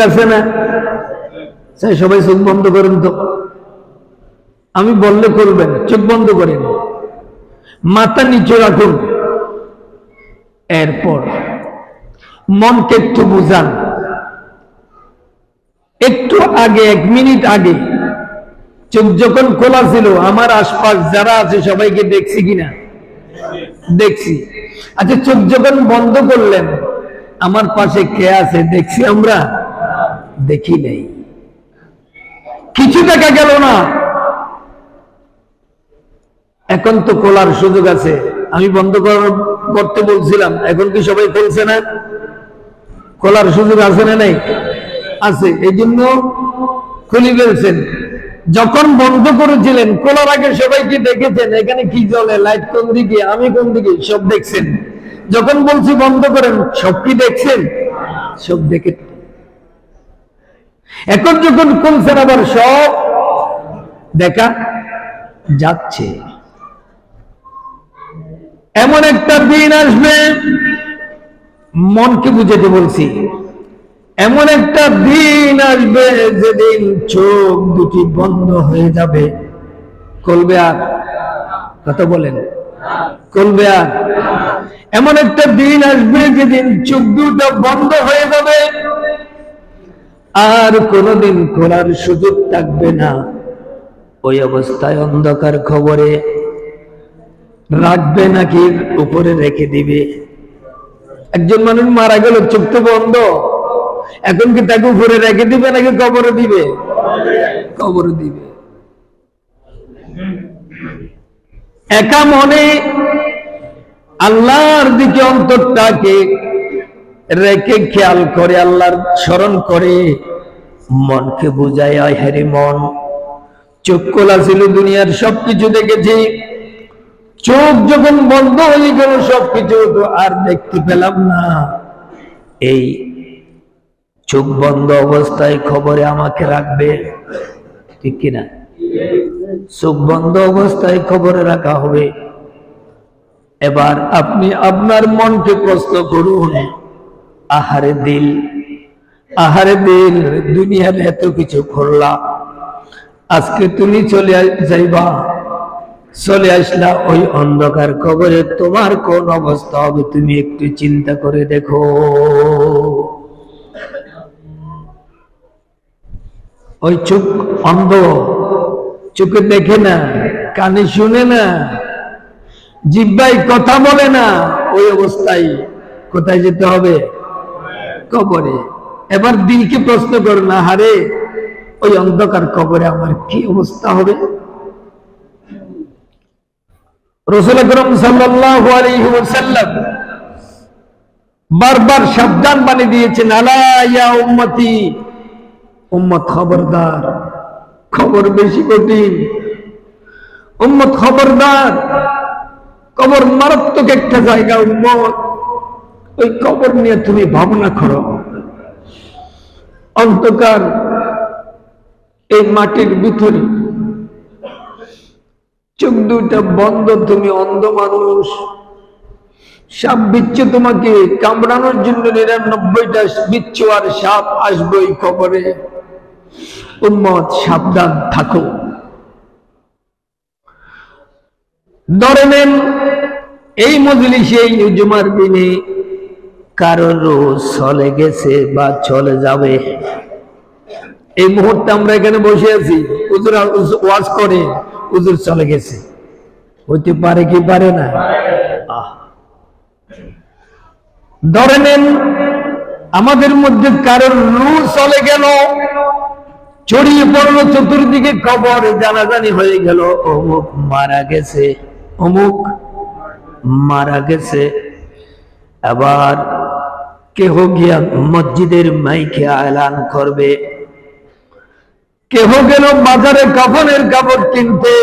আছে না? সবাই চোখ বন্ধ করেন তো, আমি বললে করবেন। চোখ বন্ধ করেন, মাথা নিচে রাখুন। এরপর মনকে একটু বুঝান। একটু আগে, 1 মিনিট আগে চোখ যখন খোলা ছিল, আমার আশপাশ যারা আছে সবাইকে দেখছি কিনা? দেখছি। আচ্ছা, চোখ যখন বন্ধ করলেন, আমার পাশে কে আছে দেখছি? আমরা দেখি নাই। কিছু দেখা গেল না। এখন তো খোলার সুযোগ আছে। আমি বন্ধ করতে বলছিলাম, এখন কি সবাই খুলছে না? খোলার সুযোগ আছে না? নাই? আছে। এই জন্য খুলে ফেলছেন। যখন বন্ধ করেছিলেন, খোলার আগে সবাই কি দেখেছেন? এখানে কি জ্বলে, লাইট কোন দিকে, আমি কোন দিকে, সব দেখছেন। যখন বলছি বন্ধ করেন, সব কি দেখছেন? সব দেখে। এখন যখন খুলছেন, আবার সব দেখা যাচ্ছে। এমন একটা দিন আসবে, মনকে বুঝাতে বলছি, এমন একটা দিন আসবে যেদিন চোখ দুটি বন্ধ হয়ে যাবে, খুলবে আর? কথা বলেন, খুলবে আর? এমন একটা দিন আসবে যেদিন চোখ দুটো বন্ধ হয়ে যাবে, আর কোনদিন খোলার সুযোগ থাকবে না। ওই অবস্থায় অন্ধকার খবরে রাখবে নাকি উপরে রেখে দিবে? একজন মানুষ মারা গেল, চোখ তো বন্ধ, এখন কি তাকে উপরে রেখে দিবে নাকি কবরে দিবে? কবরে দিবে। একা মনে আল্লাহর দিকে অন্তরটাকে রেখে খেয়াল করে, আল্লাহর স্মরণ করে, মনকে বুঝায়, হেরে মন, চোখ খোলা ছিল, দুনিয়ার সবকিছু দেখেছি, চোখ যখন বন্ধ হয়ে গেল, সবকিছু তো আর দেখতে পেলাম না। এই চোখ বন্ধ অবস্থায় খবরে আমাকে রাখবে, ঠিক কিনা? চোখ বন্ধ অবস্থায় খবরে রাখা হবে। এবার আপনি আপনার মনকে প্রশ্ন করুন, আহারে দিল, আহারে দিল, দুনিয়ার এত কিছু করলা, আজকে তুমি চলে যাইবা, চলে আসলা ওই অন্ধকার কবরে, তোমার কোন অবস্থা হবে তুমি একটু চিন্তা করে দেখো। ওই চোখ অন্ধ, চোখে দেখে না, কানে শুনে না, জিহ্বায় কথা বলে না, ওই অবস্থায় কোথায় যেতে হবে? কবরে। এবার দিলকে প্রশ্ন করো না, হারে ওই অন্ধকার কবরে আমার কি অবস্থা হবে? রাসূল আকরাম সাল্লাল্লাহু আলাইহি ওয়াসাল্লাম বারবার সাবধান বানিয়ে দিয়েছেন, আলা ইয়া উম্মতি, উম্মত খবরদার, খবর বেশি কঠিন, উম্মত খবরদার, কবর মারাত্মক একটা জায়গা, উম্মত ওই কবর নিয়ে তুমি ভাবনা করো। অন্ধকার এই মাটির ভিতরে, চোখ দুটা বন্ধ, তুমি অন্ধ মানুষ, সাপ বিচ্ছু তোমাকে কামড়ানোর জন্য 99টা বিচ্ছু আর সাপ আসবে ওই কবরে। উম্মত সাবধান থাকো। ধরে নেন এই মজলিসে, এই জুমার দিনে কারোর রোজ চলে গেছে বা চলে যাবে। এই মুহূর্তে আমরা এখানে বসে আছি, হুজুর ওয়াজ করে, হুজুর চলে গেছে, হইতে পারে কি পারে না? ধরে নেন আমাদের মধ্যে কারোর রূহ চলে গেল, ছড়িয়ে পড়লো চতুর্দিকে খবর, জানাজানি হয়ে গেল, অমুক মারা গেছে, অমুক মারা গেছে। আবার কেহ গিয়া মসজিদের মাইকে এলান করবে, কেহ গেল বাজারে কাফনের কাপড় কিনতে,